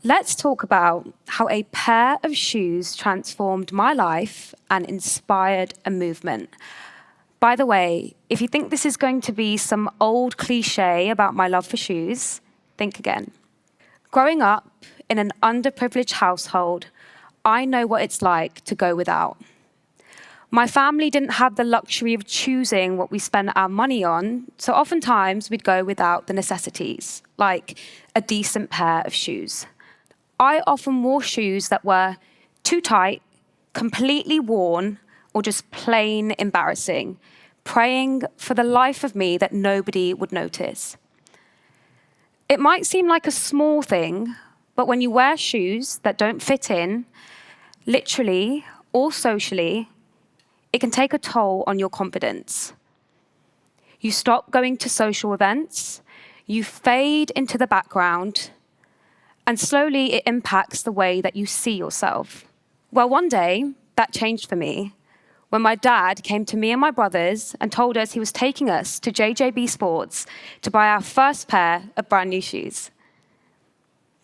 Let's talk about how a pair of shoes transformed my life and inspired a movement. By the way, if you think this is going to be some old cliche about my love for shoes, think again. Growing up in an underprivileged household, I know what it's like to go without. My family didn't have the luxury of choosing what we spent our money on, so oftentimes we'd go without the necessities, like a decent pair of shoes. I often wore shoes that were too tight, completely worn, or just plain embarrassing, praying for the life of me that nobody would notice. It might seem like a small thing, but when you wear shoes that don't fit in, literally or socially, it can take a toll on your confidence. You stop going to social events, you fade into the background, and slowly it impacts the way that you see yourself. Well, one day, that changed for me when my dad came to me and my brothers and told us he was taking us to JJB Sports to buy our first pair of brand new shoes.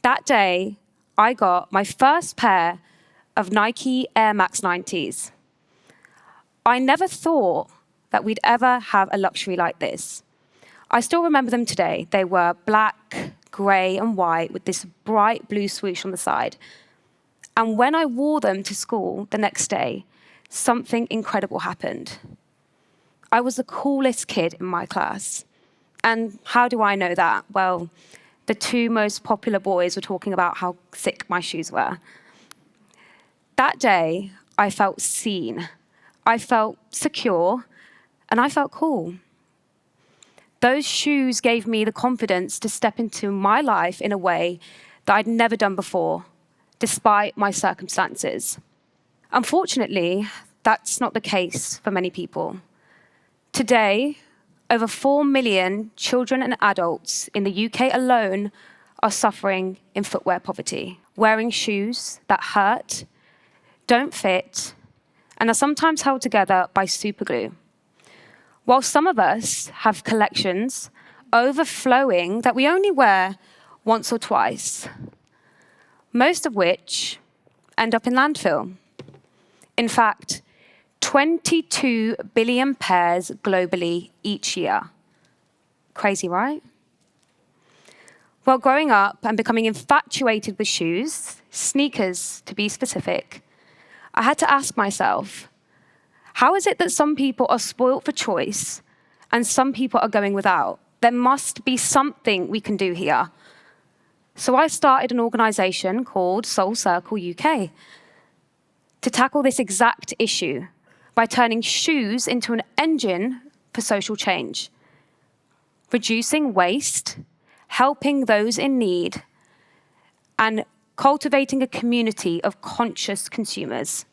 That day, I got my first pair of Nike Air Max 90s. I never thought that we'd ever have a luxury like this. I still remember them today. They were black, grey, and white with this bright blue swoosh on the side. And when I wore them to school the next day, something incredible happened. I was the coolest kid in my class. And how do I know that? Well, the two most popular boys were talking about how sick my shoes were. That day, I felt seen. I felt secure, and I felt cool. Those shoes gave me the confidence to step into my life in a way that I'd never done before, despite my circumstances. Unfortunately, that's not the case for many people. Today, over 4 million children and adults in the UK alone are suffering in footwear poverty, wearing shoes that hurt, don't fit, and are sometimes held together by superglue. While some of us have collections overflowing that we only wear once or twice, most of which end up in landfill. In fact, 22 billion pairs globally each year. Crazy, right? Well, growing up and becoming infatuated with shoes, sneakers to be specific, I had to ask myself, how is it that some people are spoilt for choice and some people are going without? There must be something we can do here. So I started an organization called Soul Circle UK to tackle this exact issue by turning shoes into an engine for social change, reducing waste, helping those in need, and cultivating a community of conscious consumers.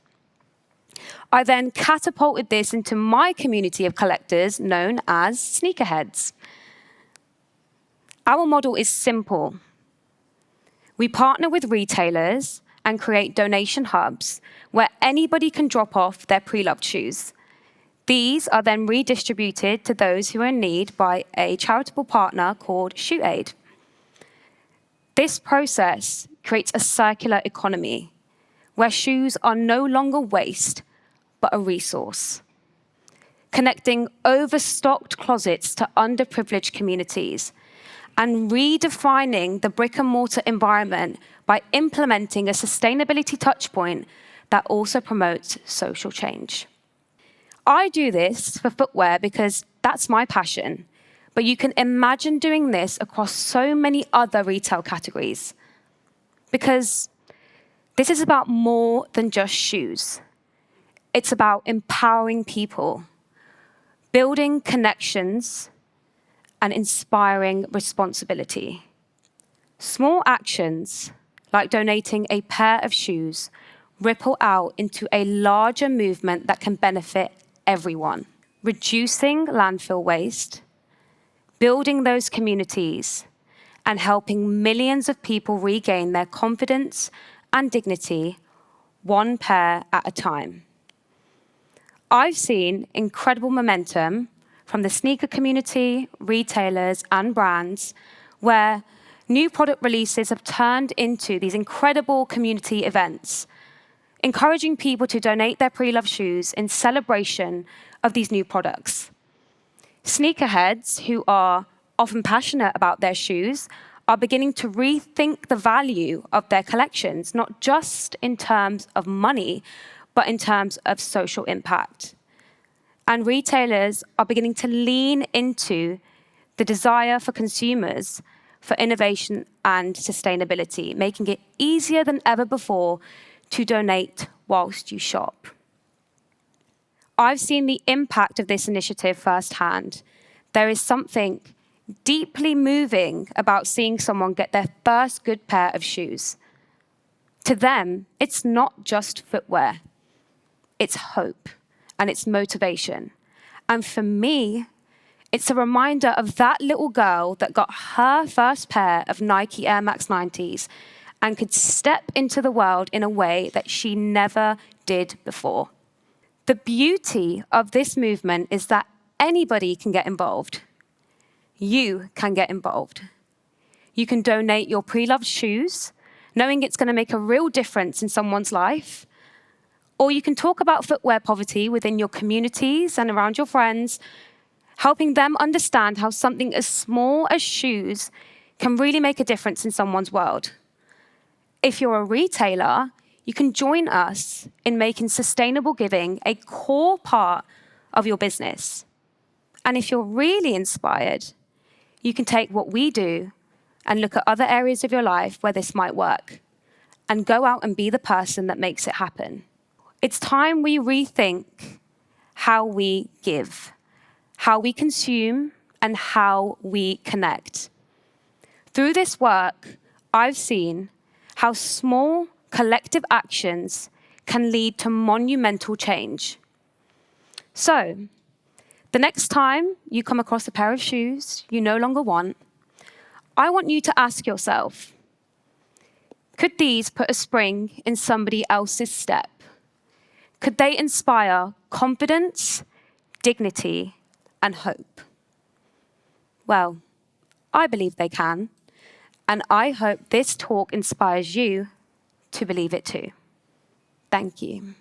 I then catapulted this into my community of collectors known as sneakerheads. Our model is simple. We partner with retailers and create donation hubs where anybody can drop off their pre-loved shoes. These are then redistributed to those who are in need by a charitable partner called ShootAid. This process creates a circular economy where shoes are no longer waste, but a resource, connecting overstocked closets to underprivileged communities and redefining the brick-and-mortar environment by implementing a sustainability touchpoint that also promotes social change. I do this for footwear because that's my passion, but you can imagine doing this across so many other retail categories. Because this is about more than just shoes. It's about empowering people, building connections, and inspiring responsibility. Small actions, like donating a pair of shoes, ripple out into a larger movement that can benefit everyone. Reducing landfill waste, building those communities, and helping millions of people regain their confidence and dignity, one pair at a time. I've seen incredible momentum from the sneaker community, retailers, and brands, where new product releases have turned into these incredible community events, encouraging people to donate their pre-loved shoes in celebration of these new products. Sneakerheads, who are often passionate about their shoes, are beginning to rethink the value of their collections, not just in terms of money, but in terms of social impact. And retailers are beginning to lean into the desire for consumers for innovation and sustainability, making it easier than ever before to donate whilst you shop. I've seen the impact of this initiative firsthand. There is something deeply moving about seeing someone get their first good pair of shoes. To them, it's not just footwear. It's hope and it's motivation. And for me, it's a reminder of that little girl that got her first pair of Nike Air Max 90s and could step into the world in a way that she never did before. The beauty of this movement is that anybody can get involved. You can get involved. You can donate your pre-loved shoes, knowing it's going to make a real difference in someone's life. Or you can talk about footwear poverty within your communities and around your friends, helping them understand how something as small as shoes can really make a difference in someone's world. If you're a retailer, you can join us in making sustainable giving a core part of your business. And if you're really inspired, you can take what we do and look at other areas of your life where this might work and go out and be the person that makes it happen. It's time we rethink how we give, how we consume, and how we connect. Through this work, I've seen how small collective actions can lead to monumental change. So, the next time you come across a pair of shoes you no longer want, I want you to ask yourself, could these put a spring in somebody else's step? Could they inspire confidence, dignity, and hope? Well, I believe they can, and I hope this talk inspires you to believe it too. Thank you.